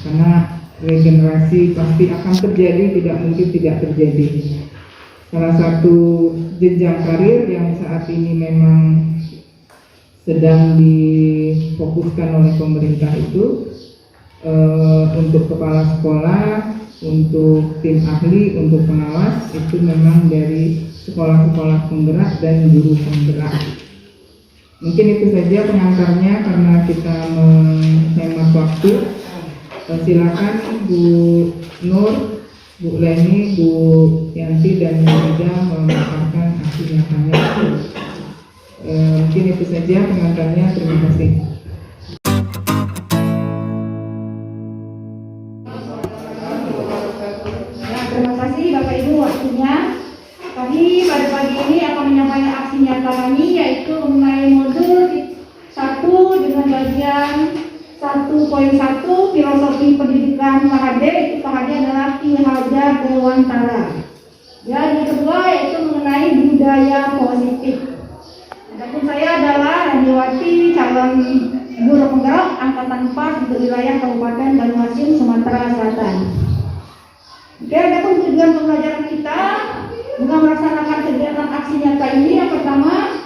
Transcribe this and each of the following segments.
karena regenerasi pasti akan terjadi, tidak mungkin tidak terjadi. Salah satu jenjang karir yang saat ini memang sedang difokuskan oleh pemerintah itu untuk kepala sekolah, untuk tim ahli, untuk pengawas itu memang dari sekolah-sekolah penggerak dan guru penggerak. Mungkin itu saja pengantarnya karena kita menghemat waktu. Silakan Bu Nur, Bu Leni, Bu Yanti dan Bu Ida memaparkan aksi nyatanya. Mungkin itu saja pengantarnya. Terima kasih. Terima kasih Bapak Ibu waktunya. Kami pada pagi ini akan menyampaikan aksi nyata kami, yaitu mengenai modul 1 dengan bagian 1.1 filosofi pendidikan PHD. Itu PHD adalah Ki Hajar Dewantara. Dan yang kedua yaitu mengenai budaya positif. Adapun saya adalah Radiwati, calon guru penggerak angkatan 4 untuk wilayah Kabupaten Banyuasin, Sumatera Selatan. Oke, adapun tujuan pembelajaran kita dengan melaksanakan kegiatan aksi nyata ini, yang pertama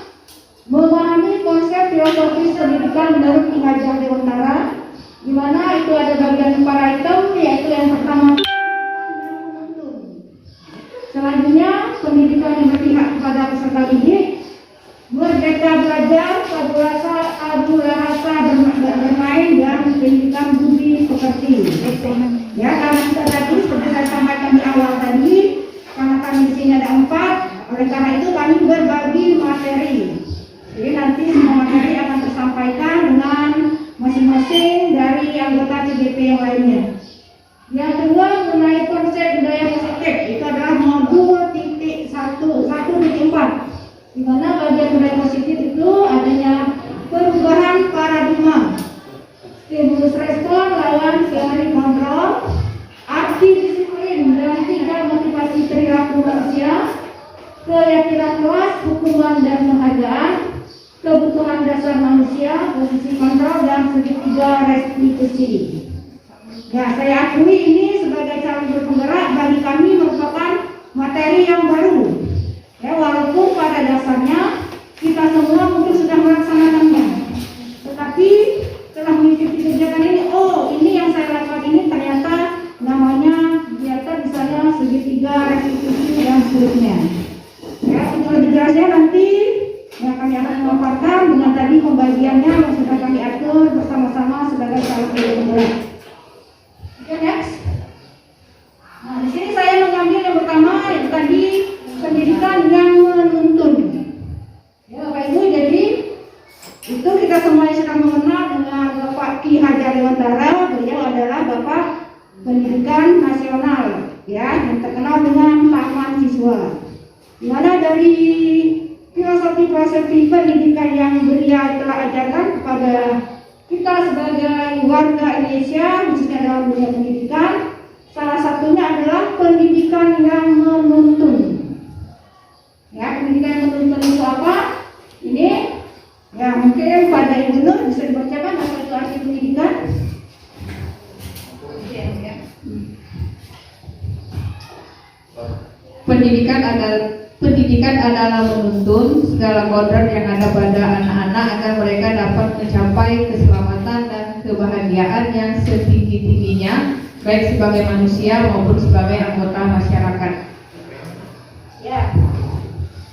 memahami konsep filosofis pendidikan menurut Ki Hajar Dewantara, di mana itu ada bagian 4 item, yaitu yang pertama selanjutnya pendidikan yang berpihak kepada peserta didik, merdeka belajar, adu rasa bermain, dan pendidikan budi pekerti. Ya, karena kita tadi seperti saya sampaikan di awal tadi, karena kami di sini ada 4, oleh karena itu kami berbagi materi. Jadi nanti semua materi akan tersampaikan dengan masing-masing dari anggota CGP yang lainnya. Yang kedua mengenai konsep budaya positif, itu adalah modul 1.4, di mana bagian budaya positif itu adanya perubahan paradigma, stimulus respon lawan teori kontrol, arti disiplin dan 3 motivasi perilaku manusia, keyakinan kelas, hukuman dan penghargaan, kebutuhan dasar manusia, posisi kontrol, dan segitiga restitusi. Ya, saya akui ini sebagai calon guru penggerak bagi kami merupakan materi yang baru. Ya, walaupun pada dasarnya kita semua mungkin sudah melaksanakannya, tetapi setelah mengikuti kegiatan ini, oh ini yang saya lakukan ini ternyata namanya kegiatan misalnya segitiga restitusi dan seterusnya. Ya, untuk lebih jelasnya nanti ya, kami akan memaparkan dengan tadi pembagiannya yang sudah kami atur bersama-sama sebagai calon guru penggerak. Oke, next. Nah, di sini saya mengambil yang pertama itu tadi pendidikan yang menuntun. Ya, Bapak Ibu, jadi itu kita semua sedang mengenal dengan Bapak Ki Hajar Dewantara. Beliau adalah Bapak Pendidikan Nasional, ya, yang terkenal dengan Taman Siswa. Di mana dari filosofi pendidikan yang beliau telah ajarkan kepada kita sebagai warga Indonesia, khususnya dalam dunia pendidikan, salah satunya adalah pendidikan yang menuntun. Ya, pendidikan yang menuntun itu apa? Ini, ya mungkin pada Ibu Nur bisa dibacakan apa itu arti pendidikan? Pendidikan adalah menuntun segala kodrat yang ada pada anak-anak agar mereka dapat mencapai keselamatan dan kebahagiaan yang setinggi-tingginya, baik sebagai manusia maupun sebagai anggota masyarakat. Ya,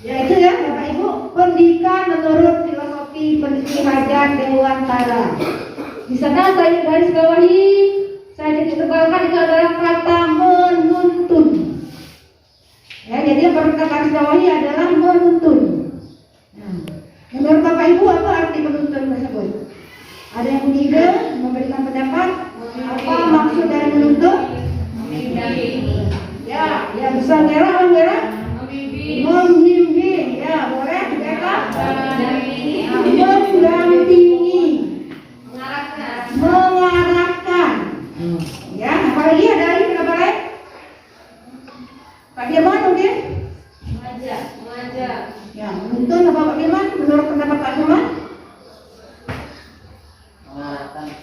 ya itu ya Bapak Ibu, pendidikan menurut filosofi Ki Hajar Dewantara. Di sana saya garis bawahi, saya titik tebalkan itu adalah kata menuntun. Ya, jadi yang perlu kita garis bawahi adalah menuntun. Nah, menurut Bapak Ibu apa arti menuntun tersebut? Ada yang punya ide, memberikan pendapat? Apa maksud dari menuntun? Ya, ya bisa merah, membimbing. Ya, boleh mereka? Mendampingi, mengarahkan. Ya, apalagi ada lagi pendapat lain? Pak Firman mungkin? Mengajak. Ya, menuntun apa Pak Firman? Menurut pendapat Pak Firman?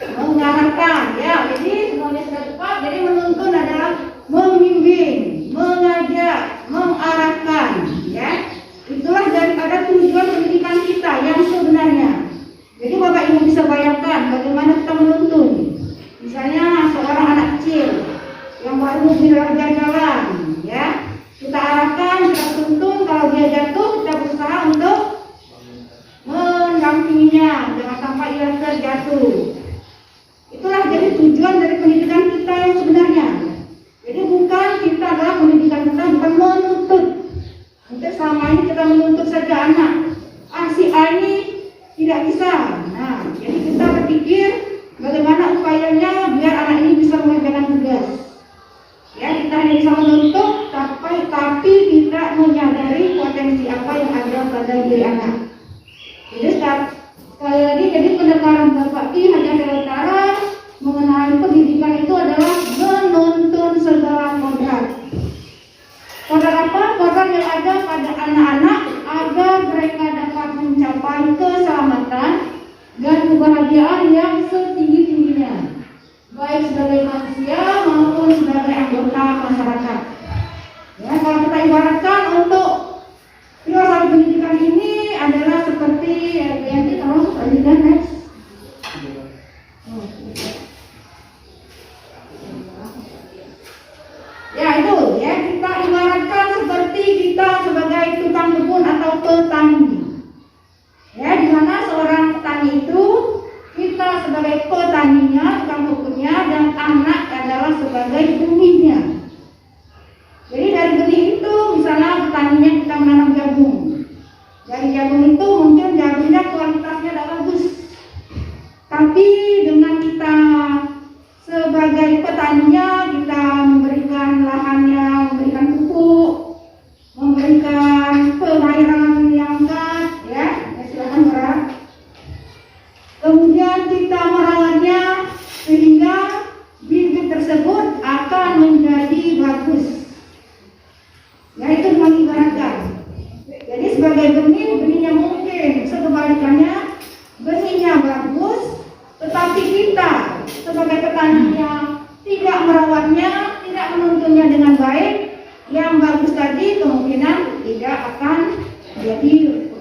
Mengarahkan. Ya, jadi semuanya sudah kecil yang baru belajar jalan, ya. Kita arahkan, kita tuntun, kalau dia jatuh kita berusaha untuk mendampinginya, jangan sampai ia terjatuh. Itulah jadi tujuan dari pendidikan kita yang sebenarnya. Jadi bukan kita adalah pendidikan kita bukan menuntut. Untuk selama ini kita menuntut saja anak. Si A ini tidak bisa. Nah, jadi kita berpikir bagaimana upayanya biar anak ini bisa mengerjakan tugas. Ya, kita hanya bisa menuntut, tapi tidak menyadari potensi apa yang ada pada diri anak. Jadi sekali lagi, jadi pendekatan Bapak Ki hanya secara mengenai pendidikan itu adalah menuntun segala kodrat. Kodrat apa? Kodrat yang ada pada anak-anak agar mereka dapat mencapai keselamatan dan kebahagiaan yang setinggi-tingginya, baik sebagai manusia maupun sebagai anggota masyarakat. Ya, kalau kita ibaratkan untuk filosofi pendidikan ini adalah seperti yang kita masuk pendidikan next. Ya itu, ya kita ibaratkan seperti kita sebagai tukang kebun atau petani. Ya, di mana seorang petani itu kita sebagai petaninya, tukang kebunnya, dan anak adalah sebagai benihnya. Jadi dari benih itu misalnya petaninya kita menanam jagung. Dari jagung itu mungkin jagungnya kualitasnya tidak bagus. Tapi dengan kita sebagai petaninya kita memberikan lahannya, memberikan pupuk, memberikan pengairan yang lengkap, ya silakan berat. Kemudian kita merawatnya sehingga bibit tersebut akan menjadi bagus. Ya itu mengibaratkan. Jadi sebagai benihnya mungkin sekebalikannya, benihnya bagus, tetapi kita sebagai petaninya tidak merawatnya, tidak menuntunnya dengan baik, yang bagus tadi kemungkinan tidak akan jadi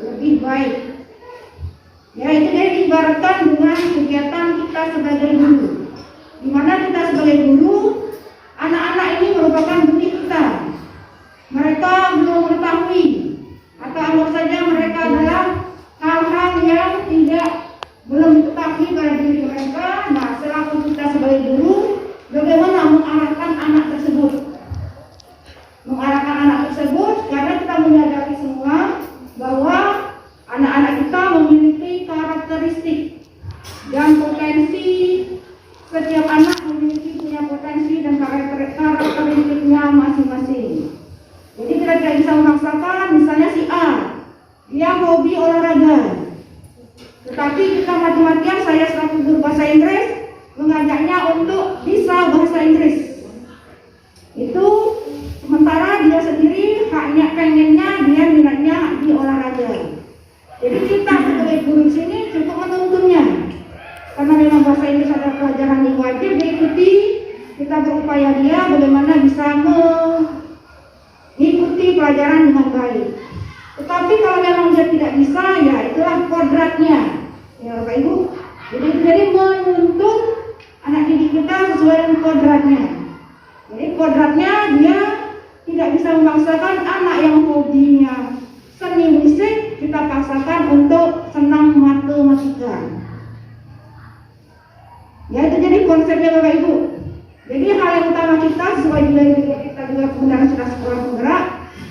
lebih baik. Ya itu jadi diibaratkan dengan kegiatan kita sebagai guru, di mana kita sebagai guru, anak-anak ini merupakan benih kita. Mereka belum mengetahui atau anggap saja mereka adalah hal-hal yang belum diketahui pada diri mereka. Nah, selaku kita sebagai guru, bagaimana mengarahkan anak tersebut? Mengarahkan anak tersebut karena kita menyadari semua bahwa anak-anak kita memiliki karakteristik dan potensi. Setiap anak memiliki punya potensi dan karakteristiknya masing-masing. Jadi kita tidak bisa memaksakan, misalnya si A, dia hobi olahraga. Tetapi kita mati-matian, saya selaku guru bahasa Inggris mengajaknya untuk bisa bahasa Inggris. Itu sementara dia sendiri haknya pengennya dia minatnya di olahraga. Jadi kita sebagai guru di sini cukup menuntunnya. Karena memang bahasa Inggris adalah pelajaran yang wajib diikuti, kita berupaya dia bagaimana bisa mengikuti pelajaran dengan baik. Tetapi kalau memang dia tidak bisa, ya itulah kodratnya, ya Bapak Ibu. Jadi menuntut anak didik kita sesuai dengan kodratnya. Jadi kodratnya dia tidak bisa memaksakan anak yang hobinya seni musik kita paksakan untuk senang matematika. Ya itu jadi konsepnya Bapak Ibu. Jadi hal yang utama kita sesuai dari kita juga kebenaran sudah sekolah penggerak,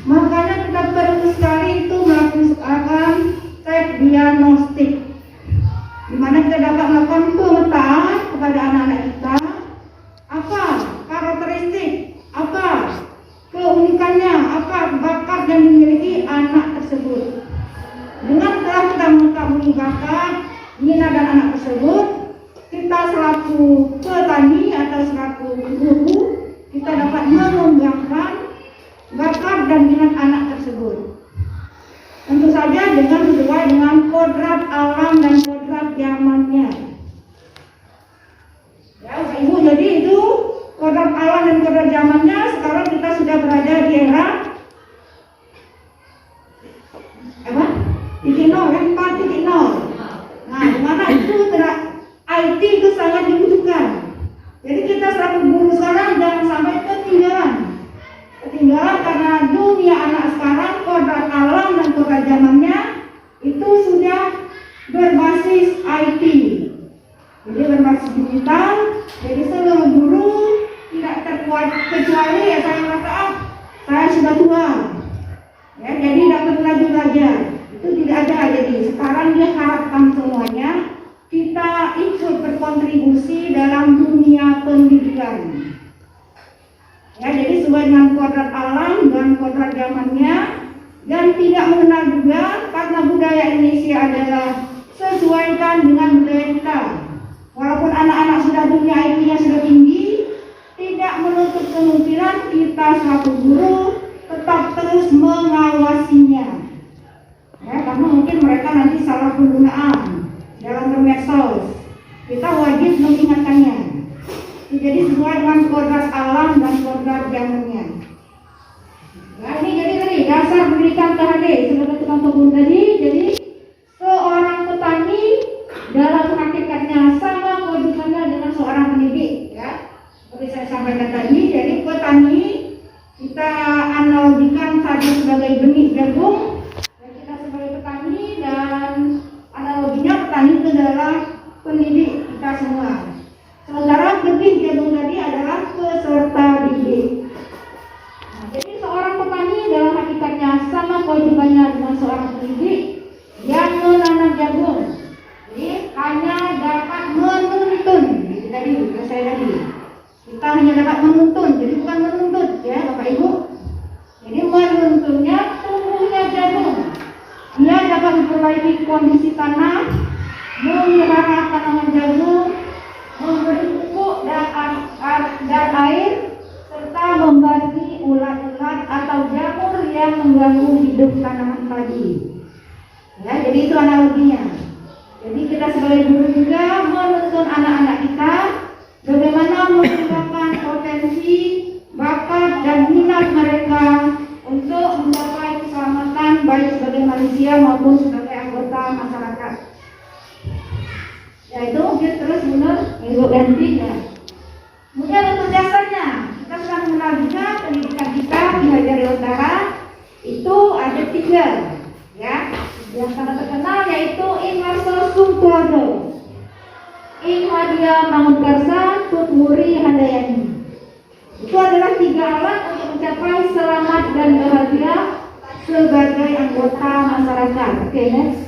makanya kita perlu sekali itu melakukan cek diagnostik, di mana kita dapat melakukan pemetaan kepada anak-anak kita, apa karakteristik, apa keunikannya, apa bakat yang dimiliki anak tersebut. Dengan telah kita mengetahui bakat, minat dan anak tersebut, kita selaku petani atau selaku guru, kita dapat mengembangkan bakat dan minat anak tersebut. Tentu saja dengan sesuai dengan kodrat alam dan kodrat zamannya. Ya, Bapak Ibu, jadi itu kodrat alam dan kodrat zamannya. Sekarang kita sudah berada di era apa? 4.0 kan? 4.0. Nah, dimana itu IT itu sangat dibutuhkan. Jadi kita selaku guru dunia anak sekarang, kodrat alam dan kodrat zamannya itu sudah berbasis IT. Jadi berbasis digital. Jadi seluruh guru tidak terkuat kecuali ya saya merasa saya sudah tua. Ya, jadi tidak perlu lagi belajar. Itu tidak ada. Jadi sekarang dia harapkan semuanya kita ikut berkontribusi dalam dunia pendidikan. Ya, jadi sesuai dengan kodrat alam dan kodrat zamannya, dan tidak mengenal juga karena budaya Indonesia adalah sesuaikan dengan budaya kita. Walaupun anak-anak sudah dunia IT-nya sudah tinggi, tidak menutup kemungkinan kita selaku guru tetap terus mengawasinya. Ya, karena mungkin mereka nanti salah penggunaan dalam bermedsos. Kita wajib mengingatkannya. Jadi sesuai dengan kodrat alam dan kodrat zamannya. Nah, ini jadi tadi dasar pendidikan KHD sebagai tukang kebun tadi. Jadi seorang petani dalam hakikatnya sama kewajibannya dengan seorang pendidik, ya. Seperti saya sampaikan tadi, jadi petani kita analogikan tadi sebagai benih jagung, dan kita sebagai petani, dan analoginya petani itu adalah pendidik kita semua. Sementara benih jagung tadi adalah peserta didik. Nah, jadi seorang petani dalam hakikatnya sama kewajibannya dengan seorang pendidik yang menanam jagung. Jadi hanya dapat menuntun. Jadi tadi saya tadi kita hanya dapat menuntun, jadi bukan menuntut ya Bapak Ibu. Jadi menuntunnya tumbuhnya jagung. Dia dapat memperbaiki kondisi tanah, memelihara tanaman jagung, memberi pupuk dan air, serta membasmi ulat-ulat atau jamur yang mengganggu hidup tanaman tadi. Ya, jadi itu analoginya. Jadi kita sebagai guru juga menuntun anak-anak kita bagaimana mengembangkan potensi, bakat dan minat mereka untuk mencapai keselamatan baik sebagai manusia maupun sebagai anggota masyarakat. Ya itu mungkin terus menurut Ibu gantinya. Kemudian untuk dasarnya kita sudah mengenal juga pendidikan kita di Hajar Utara itu ada 3, ya. Yang sangat terkenal yaitu Ing Warso Sungkodo, Ing Wadia Mangunkarsa, Tutwuri Handayani. Itu adalah 3 alat untuk mencapai selamat dan bahagia sebagai anggota masyarakat. Oke, next.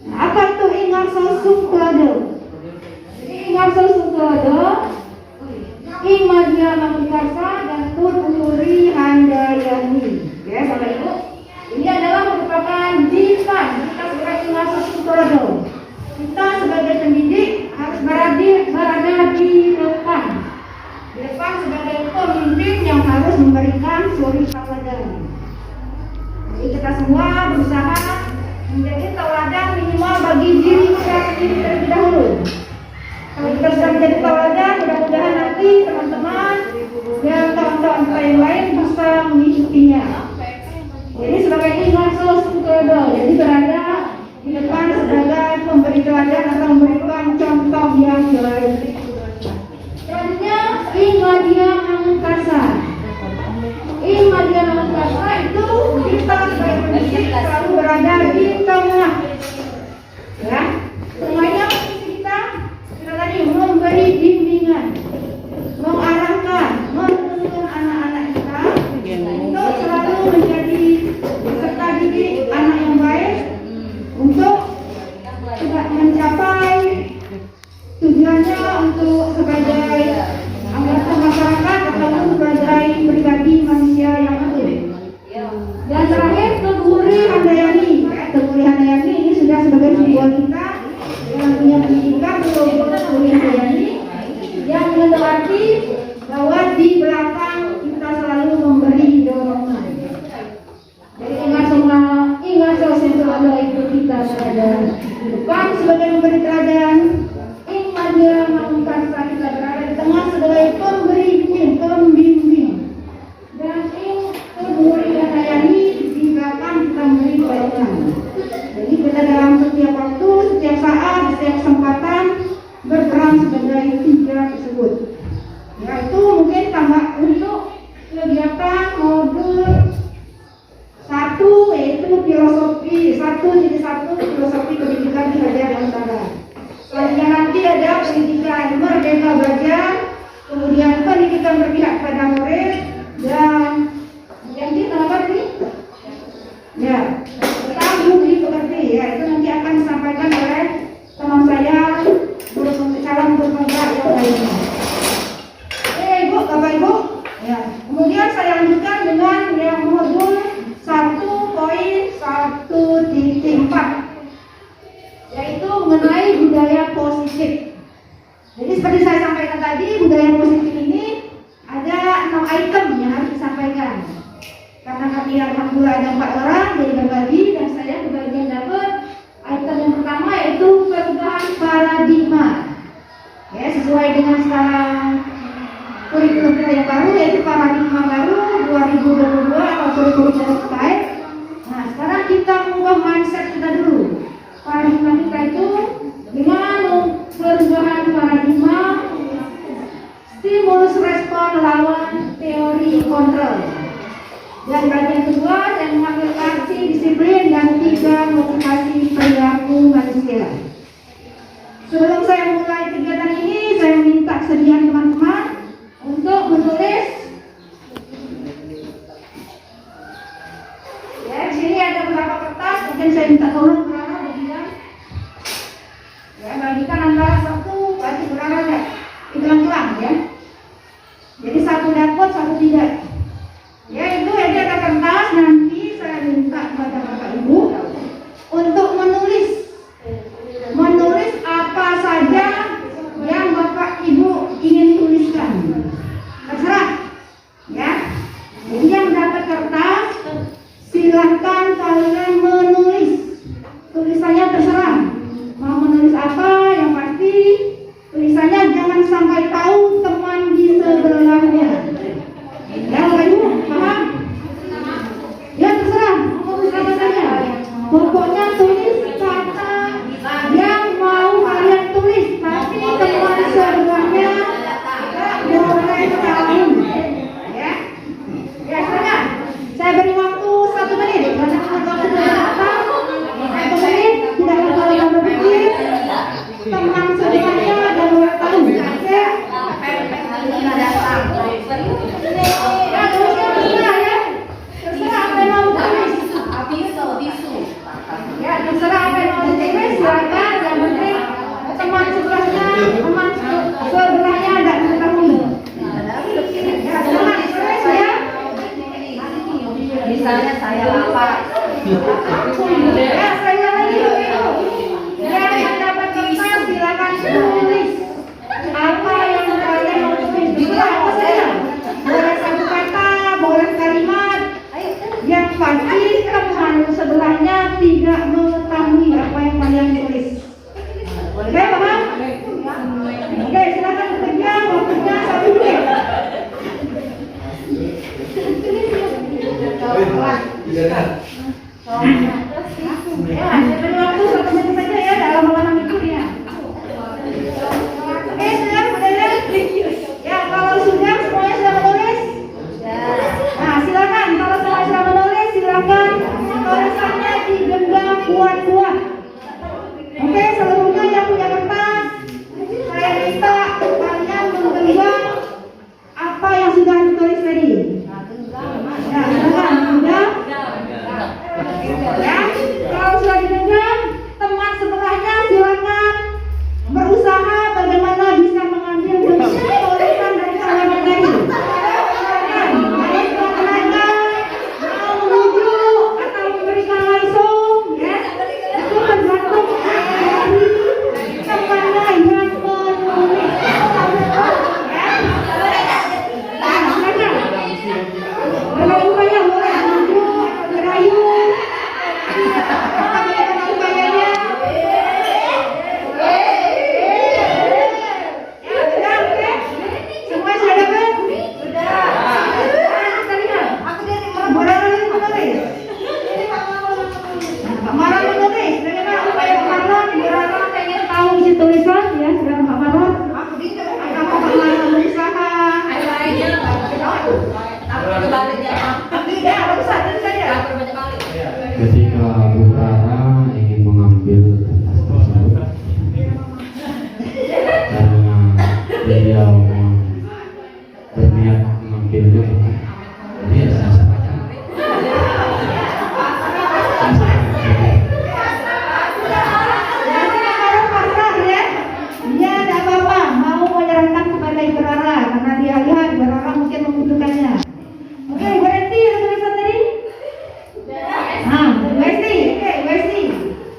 Nah, apa itu Ing Warso Sungkodo? Jadi Ing Warso Sungkodo, Ing Wadia Mangunkarsa dan Tutwuri Handayani. Ya, Bapak Ibu. Ini adalah merupakan jipan kita sebagai penguasa Sungkodo. Kita sebagai pendidik harus berada di depan. Di depan sebagai pemimpin yang harus memberikan suri teladan. Jadi kita semua berusaha menjadi teladan minimal bagi diri kita sendiri terlebih dahulu. Kalau kita sudah menjadi teladan, mudah-mudahan nanti teman-teman dan kawan-kawan kita yang lain bisa mengikutinya. Jadi sebagai Ing Warso Sungkodo, jadi berada di depan sebagai pemberi teladan atau memberikan contoh yang baik. Selanjutnya Ing Wadia Mangunkarsa. Ing Wadia Mangunkarsa itu kita sebagai pendidik selalu berada di tengah. Ya, semuanya kita tadi memberi bimbingan, mengarahkan, menuntun anak-anak kita untuk selalu menjadi peserta didik anak yang baik untuk mencapai tujuannya untuk sebagai anggota masyarakat ataupun sebagai pribadi manusia yang utuh. Dan terakhir Tutwuri Handayani. Tutwuri Handayani ini sudah sebagai simbol kita yang punya pendidikan Tutwuri Handayani yang mengerti bahwa di belakang kita selalu memberi dorongan. Jadi Ing Warso Sungkodo itu kita berada di depan sebagai memberi teladan. Ing Wadia Mangunkarsa kita berada di tengah sebagai pembimbing. Dan Ing Tutwuri Handayani di belakang kita memberi dorongan. Jadi kita dalam setiap waktu, setiap saat, setiap kesempatan berperan sebagai 3 tersebut. Ya, itu mungkin tambah untuk kegiatan modul kita berpihak pada murid dan yang kita apa ini? Ya, tentang budi pekerti ya, itu nanti akan disampaikan oleh teman saya calon guru yang lainnya. Ibu, Bapak Ibu, ya. Kemudian saya lanjutkan dengan yang modul 1.1.4, yaitu mengenai budaya positif. Jadi seperti saya sampaikan tadi, budaya positif ini ada 6 item yang harus disampaikan. Karena kami alhamdulillah ada 4 orang, jadi berbagi dan saya kebagian dapat item yang pertama yaitu perubahan paradigma. Ya, sesuai dengan sekarang kurikulum yang baru yaitu paradigma baru 2022 atau kurikulum yang terkait. Nah, sekarang kita mengubah mindset kita dulu. Paradigma kita itu dengan perubahan paradigma, stimulus respon lawan teori kontrol. Dan bagian kedua saya mengambil aksi disiplin dan 3 motivasi perilaku manusia. Sebelum saya mulai kegiatan ini, saya minta kesediaan teman-teman untuk menulis. Ya, di sini ada beberapa kertas, mungkin saya minta tolong berapa bagian. Ya, bagikan antara satu bagi berapa ya? Hilang-hilang ya. Jadi satu dapat, satu tidak. Ya, itu ada kertas, nanti saya minta kepada Bapak Ibu untuk menulis apa saja yang Bapak Ibu ingin tuliskan. Terserah ya. Jadi yang dapat kertas silahkan kalian menulis. Tulisannya terserah. Mau menulis apa, yang pasti tulisannya jangan sampai tahu teman di sebelahnya. Ya, Bapak Ibu, paham? Ya, terserah. Mau tulis apa saja. Pokoknya tulis kata yang mau kalian tulis, tapi teman sebelahnya tidak boleh tahu. Ya, ya saja. Saya beri waktu 1 menit. Karena waktu sudah datang, 1 menit tidak akan berpikir. Teman sebelahnya tidak boleh tahu. Oke? Ya, tulisnya terserah ya. Terserah apa yang mau tulis. Ya, terserah apa yang mau ditulis, silakan. Yang penting teman sebelahnya tidak mengetahui. Ya, teman tulis ya. Misalnya saya lapar. Ya, saya lagi begitu. Yang dapat kertas silakan tulis apa yang kalian mau tulis. Terserah apa saja. Boleh 1 kata, boleh kalimat. Yang pasti teman sebelahnya tidak mengetahui apa yang kalian tulis. Oke, paham? Oke, silakan bekerja. Waktunya 1 menit. Ya, saya beri waktu 1 menit saja ya, dalam halaman itu ya. Oke, sudah ya? Ya, kalau sudah semuanya sudah menulis. Nah, silakan. Kalau semuanya sudah menulis, silakan tulisannya digenggam kuat-kuat. Oke, seluruhnya yang punya kertas, saya minta kalian menggenggam apa yang sudah ditulis tadi. Ya, silakan. Sudah? Ya, kalau sudah digenggam, teman sebelahnya silakan berusaha bagaimana bisa mengambil bentuk tulisan dari halaman tadi. Silakan, mau menuju atau memberikan langsung, ya. Itu tergantung dari temannya yang menulis. Ya. Nah, silakan. dulu. Jadi ya sama-sama aja. Dia tidak apa-apa mau menyerahkan kepada Ibu Rara karena dia lihat Ibu Rara mungkin membutuhkannya. Oke, Ibu Esti ada tulisan tadi? Ibu Esti, oke, Ibu Esti.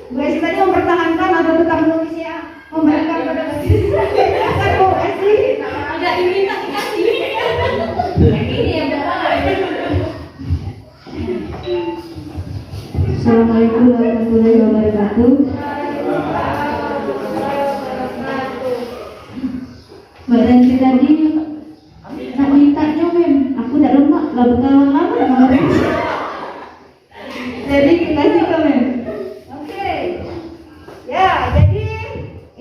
Ibu Esti tadi mempertahankan atau tetap menulis ya? Memberikan pada silakan Bu Esti. Ada diminta dikasih. Ini yang Assalamualaikum warahmatullahi wabarakatuh. Mbak Nanti tadi nak mintanya aku tidak lemak, lah berkawan lama. Jadi kasih komen. Oke. Ya, jadi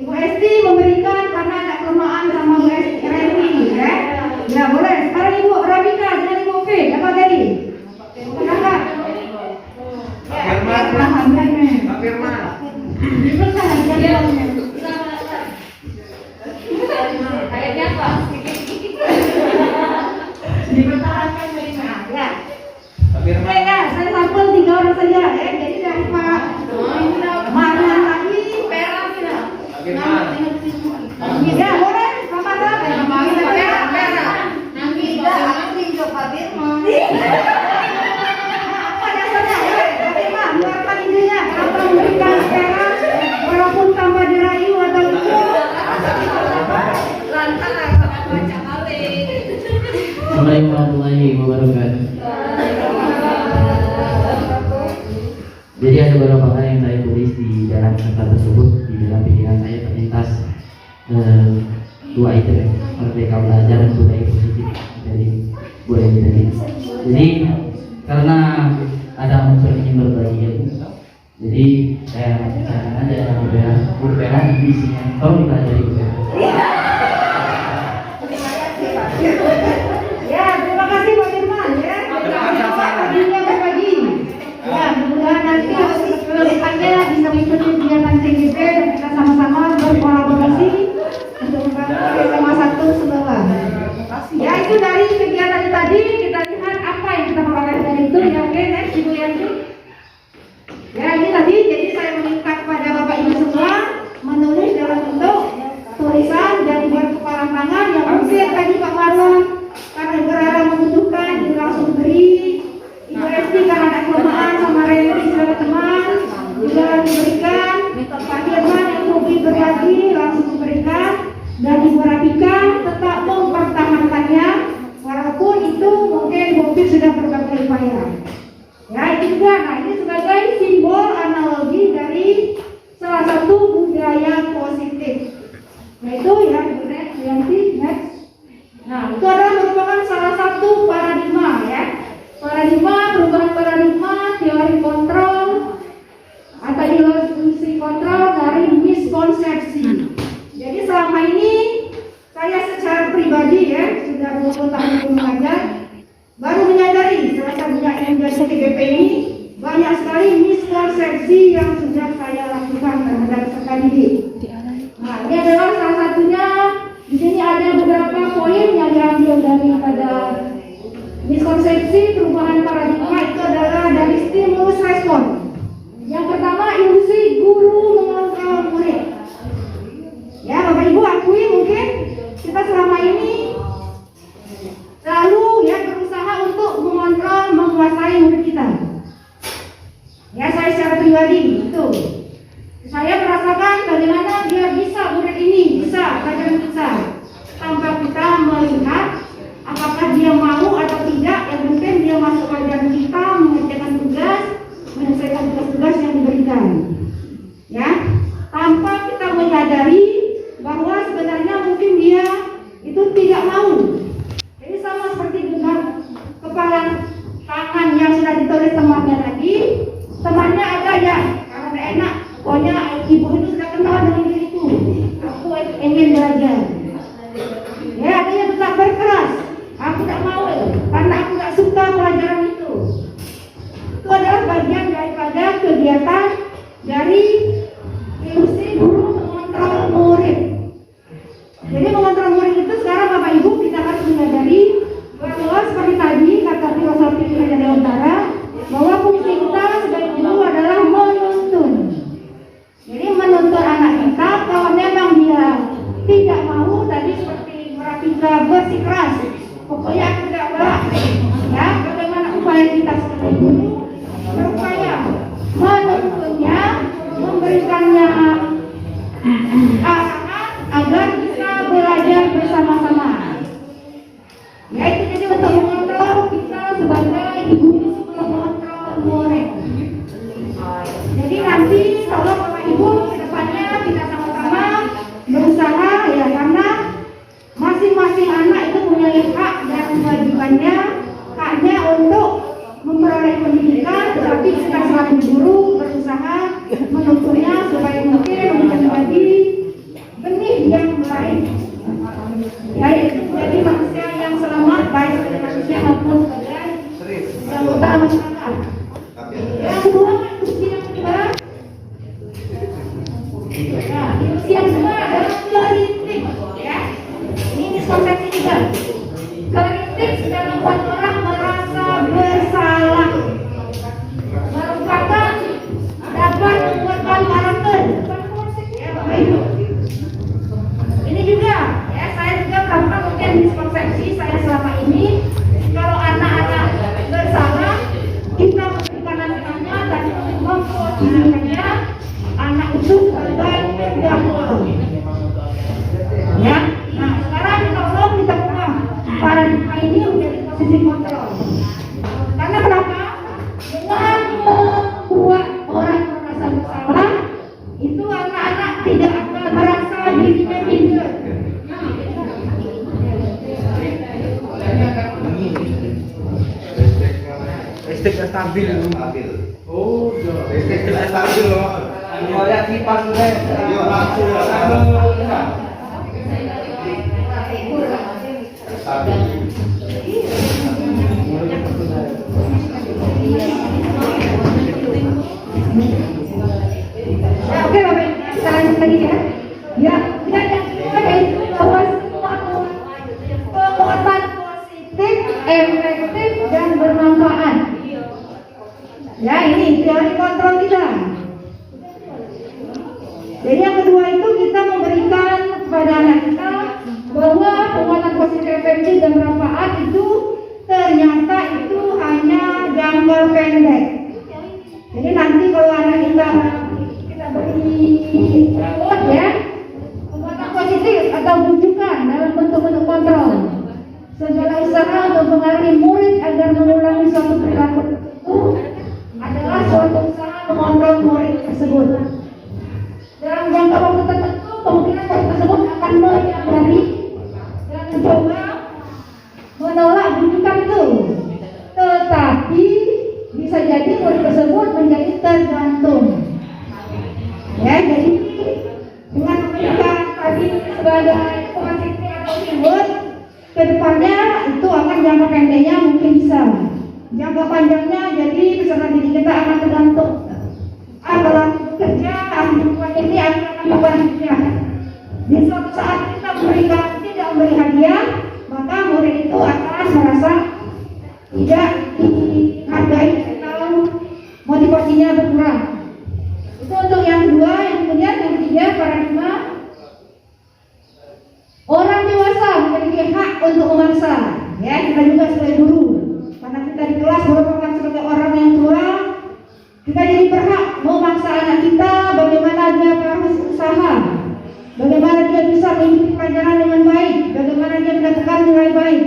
Ibu Esti memberikan karena ada kelemahan sama Bu Esti Reni, ya. Ya boleh. Sekarang Ibu Rabika dengan Ibu F. Apa tadi? Silakan. Pak Firman. kayaknya apa? Dipertahankan ya. Pak Firman. Oke ya, saya sampel 3 orang saja ya. Jadi dari Pak Marwan tadi, Pak Firman. ya boleh, sama apa dasarnya ya? Pak Firman, keluarkan idenya. Kenapa memberikan sekarang walaupun tanpa dirayu atau itu? Assalamualaikum warahmatullahi wabarakatuh. Jadi ada beberapa hal yang saya tulis di dalam kertas tersebut. Di dalam pikiran saya terlintas dua item, merdeka belajar dan budaya positif dari Bu Eni tadi. Jadi karena ada unsur ingin berbagi ilmu, jadi saya bicara aja berbeda isinya. Tolong dipelajari berbeda. Ya, terima kasih Pak Firman ya. Tadinya berbagi. Ya, mudah-mudahan nanti kedepannya bisa mengikuti kegiatan CGP dan kita sama-sama berkolaborasi untuk membantu SMA 1 Sumbawa. Ya, itu dari kegiatan tadi kita lihat apa yang kita pakai dari itu. Ya, oke, next Ibu Yanti. Ya, ini tadi jadi saya meminta kepada Bapak Ibu semua menulis dalam bentuk tulisan dan buat kepala tangan yang mungkin tadi Pak Marwan karena Ibu Rara membutuhkan dia langsung beri. Ibu Esti karena ada kelemahan sama Reni saudara teman juga diberikan. Pak Firman yang hobi berbagi langsung diberikan dan Ibu Rabika tetap mempertahankannya walaupun itu mungkin mungkin sudah berbagai upaya. Ya itu juga, nah ini sebagai simbol analogi dari salah satu budaya positif. Yaitu ya, Yanti, next. Nah, itu adalah merupakan salah satu paradigma ya. Perubahan paradigma, teori kontrol atau ilusi kontrol dari miskonsepsi. Jadi selama ini saya secara pribadi ya, sudah 20 tahun mengajar, baru menyadari salah satunya MDS TGP ini banyak sekali miskonsepsi yang sudah saya lakukan terhadap peserta didik. Nah, ini adalah salah satunya. Di sini ada beberapa poin yang diambil daripada miskonsepsi perubahan paradigma. Itu adalah dari stimulus respon. Yang pertama, ilusi guru mengontrol murid. Ya, Bapak Ibu akui mungkin kita selama ini selalu ya berusaha untuk mengontrol, menguasai murid kita. Ya, saya secara pribadi itu. Saya merasakan bagaimana dia bisa murid ini bisa belajar bisa tanpa kita melihat apakah dia mau atau tidak. Yang penting dia guru berupaya menuntunnya, memberikannya arahan agar bisa belajar bersama-sama. Ya, itu jadi untuk mengontrol kita sebagai guru mengontrol murid. Jadi nanti kalau Bapak Ibu kedepannya kita sama-sama berusaha ya, karena masing-masing anak itu punya hak dan kewajibannya. Haknya untuk memperoleh pendidikan, tetapi kita selaku guru berusaha menuntunnya supaya mungkin menjadi benih yang baik. Jadi manusia yang selamat, baik sebagai manusia maupun sebagai anggota masyarakat. Yang kedua, institusi yang kedua, institusi yang kedua adalah kritik. Ya, ini miskonsepsi juga. Kritik sudah membuat orang merasa bersalah, merupakan dapat membuatkan karakter. Ya, Bapak Ibu. Ini juga, ya, saya juga melakukan mungkin miskonsepsi saya selama ini. Kalau anak-anak bersalah, kita memberikan nasihatnya dan memposisikannya anak itu sebagai terdakwa. Ya, nah sekarang tolong kita ubah paradigma ini menjadi posisi kontrol. Karena kenapa? Dengan membuat orang merasa bersalah, itu anak-anak tidak akan merasa dirinya minder. Listriknya stabil. Oh, listriknya stabil loh. Mau lihat kipas udah. Yo langsung stabil. Nah, oke Bapak, kita lanjut lagi ya. Ya, dan yang kedua yaitu bahwa penguatan positif, efektif dan bermanfaat. Ya, ini teori kontrol kita. Jadi yang kedua itu kita memberikan kepada anak kita bahwa penguatan positif, efektif dan bermanfaat itu ternyata itu hanya jangka pendek. Jadi nanti kalau anak kita beri reward ya, penguatan positif atau bujukan dalam bentuk-bentuk kontrol. Segala usaha untuk mempengaruhi murid agar mengulangi suatu perilaku itu adalah suatu usaha mengontrol murid tersebut. Dalam jangka waktu tertentu, kemungkinan murid tersebut akan menyadari dan mencoba menolak bujukan itu. Tetapi bisa jadi murid tersebut menjadi tergantung. Ya, jadi dengan memberikan tadi sebagai positif atau reward, kedepannya itu akan jangka pendeknya mungkin bisa, jangka panjangnya jadi peserta didik kita akan tergantung. Kalau kerja, ini akan kerja. Di suatu saat kita tidak memberi hadiah, maka murid itu akan merasa tidak dihargai atau motivasinya berkurang. Itu untuk yang kedua. Yang kemudian yang ketiga, paradigma orang dewasa memiliki hak untuk memaksa. Ya, kita juga sebagai guru, karena kita di kelas merupakan sebagai orang yang tua, kita jadi berhak memaksa anak kita bagaimana dia harus usaha, bagaimana dia bisa mengikuti pelajaran dengan baik, bagaimana dia mendapatkan nilai baik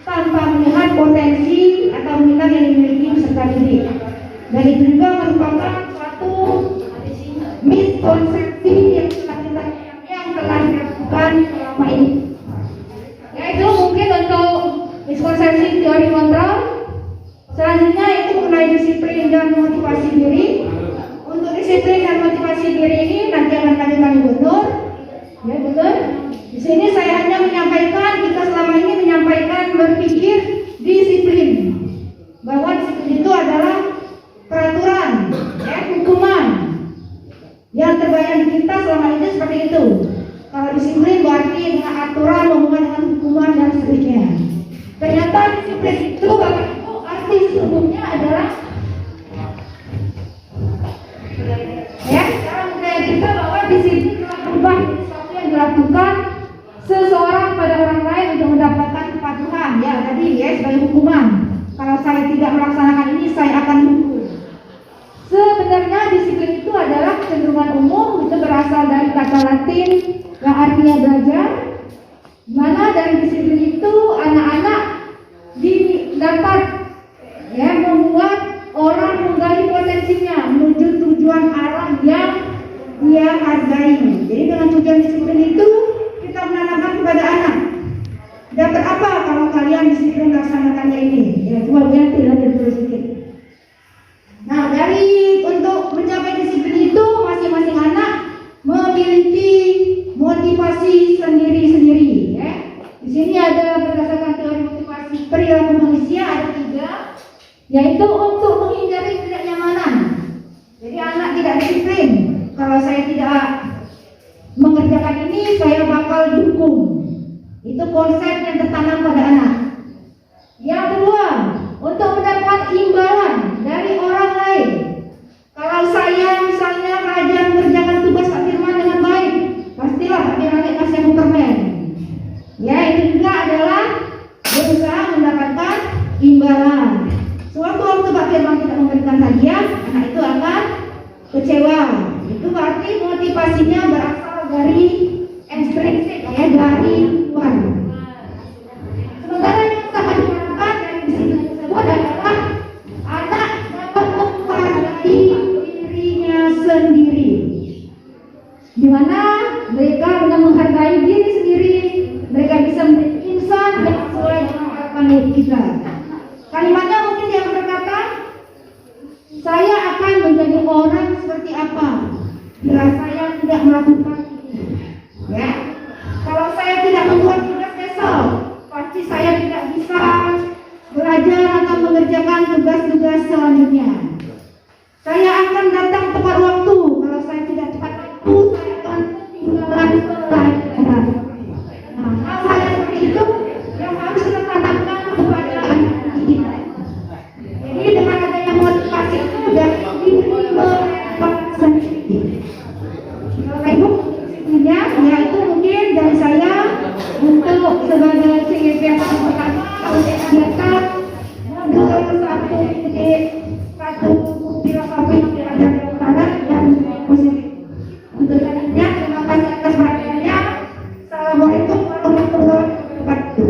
tanpa melihat potensi atau minat yang dimiliki peserta didik. Dan itu juga merupakan suatu miskonsepsi yang telah dilakukan selama ini. Yaitu mungkin untuk miskonsepsi teori kontrol. Selanjutnya itu mengenai disiplin dan motivasi diri. Untuk disiplin dan motivasi diri ini nanti akan kami Gubernur. Ya betul. Di sini saya hanya menyampaikan, kita selama ini menyampaikan berpikir disiplin, bahwa disiplin itu adalah peraturan, ya, hukuman yang terbayang di kita selama ini seperti itu. Kalau disiplin berarti dengan aturan, hubungan dengan hukuman dan seterusnya. Ternyata disiplin itu Bapak Ibu arti sesungguhnya adalah ya, sekarang budaya kita bahwa disiplin telah berubah menjadi sesuatu yang dilakukan seseorang pada orang lain untuk mendapatkan kepatuhan, ya tadi ya, sebagai hukuman. Kalau saya tidak melaksanakan ini, saya akan hukum. Sebenarnya disiplin itu adalah kecenderungan umum, itu berasal dari kata Latin yang artinya belajar, mana dari disiplin itu anak-anak dapat membuat orang menggali potensinya menuju tujuan arah yang dia hargai. Jadi dengan tujuan disiplin itu kita menanamkan kepada anak. Dapat apa kalau kalian disiplin melaksanakannya ini? Ya, coba ganti lagi terus sedikit. Nah, untuk mencapai disiplin itu masing-masing anak memiliki motivasi sendiri-sendiri. Ya. Di sini ada berdasarkan teori motivasi perilaku manusia ada 3, yaitu untuk menghindari ketidaknyamanan. Jadi anak tidak disiplin. Kalau saya tidak mengerjakan ini, saya bakal dihukum. Itu konsep yang tertanam pada anak. Yang kedua, untuk mendapat imbalan dari orang lain. Kalau saya misalnya rajin mengerjakan tugas Pak Firman dengan baik, pastilah Pak Firman kasih aku permen. Ya, itu juga adalah berusaha mendapatkan imbalan. Suatu waktu Pak Firman tidak memberikan hadiah, anak itu akan kecewa. Itu berarti motivasinya berasal dari ekstrinsik, ya, dari luar. Sementara yang sangat diharapkan dari disiplin tersebut adalah anak dapat menghargai dirinya sendiri, di mana mereka dengan menghargai diri sendiri, mereka bisa menjadi insan yang sesuai dengan harapan kita. Kalimatnya mungkin dia berkata, saya akan menjadi orang seperti apa bila saya tidak melakukan ini. Ya, kalau saya tidak membuat tugas besok, pasti saya tidak bisa belajar atau mengerjakan tugas-tugas selanjutnya. Saya akan datang tepat waktu. Kalau saya tidak tepat waktu, saya akan ketinggalan pelajaran. Nah, hal-hal seperti itu yang harus kita tanamkan kepada anak kita. Jadi dengan adanya motivasi itu dari diri mereka sendiri. Bapak Ibu, yaitu mungkin dari saya untuk sebagai CIP yang pertama untuk kegiatan modul 1.1 filosofi belajar utara dan positif. Untuk selanjutnya, terima kasih atas perhatiannya. Assalamualaikum warahmatullahi wabarakatuh.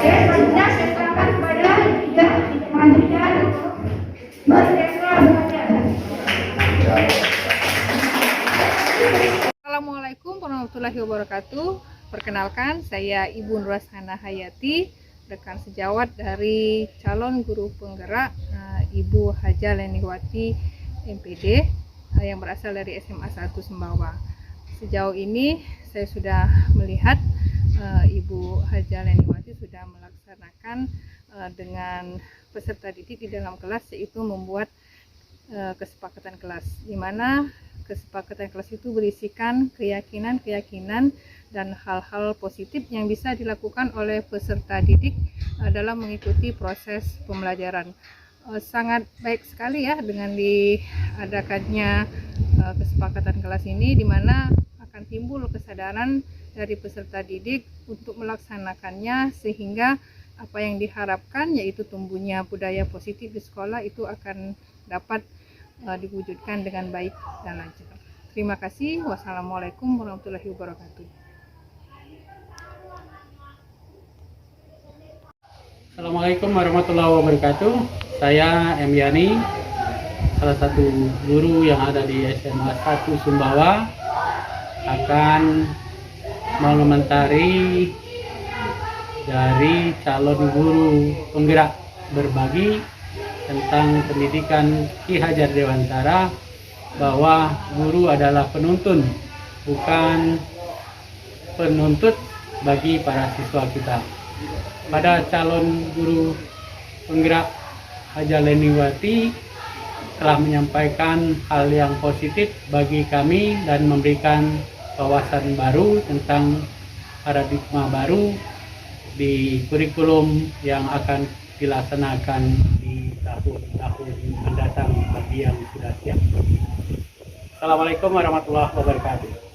Selanjutnya saya serahkan kepada tidak melanjutkan Merdeka Belajar. Assalamualaikum warahmatullahi wabarakatuh. Perkenalkan, saya Ibu Nurhasana Hayati, rekan sejawat dari calon guru penggerak Ibu Haja Leniwati MPD yang berasal dari SMA 1 Sumbawa. Sejauh ini saya sudah melihat Ibu Haja Leniwati sudah melaksanakan dengan peserta didik di dalam kelas, yaitu membuat kesepakatan kelas, di mana kesepakatan kelas itu berisikan keyakinan-keyakinan dan hal-hal positif yang bisa dilakukan oleh peserta didik dalam mengikuti proses pembelajaran. Sangat baik sekali ya dengan diadakannya kesepakatan kelas ini, di mana akan timbul kesadaran dari peserta didik untuk melaksanakannya, sehingga apa yang diharapkan yaitu tumbuhnya budaya positif di sekolah itu akan dapat diwujudkan dengan baik dan lancar. Terima kasih. Wassalamualaikum warahmatullahi wabarakatuh. Assalamualaikum warahmatullahi wabarakatuh. Saya M. Yani, salah satu guru yang ada di SMA 1 Sumbawa, akan mengomentari dari calon guru penggerak berbagi tentang pendidikan Ki Hajar Dewantara, bahwa guru adalah penuntun, bukan penuntut bagi para siswa kita. Pada calon guru penggerak Haja Leniwati telah menyampaikan hal yang positif bagi kami dan memberikan wawasan baru tentang paradigma baru di kurikulum yang akan dilaksanakan di tahun-tahun mendatang bagi yang sudah siap. Assalamualaikum warahmatullahi wabarakatuh.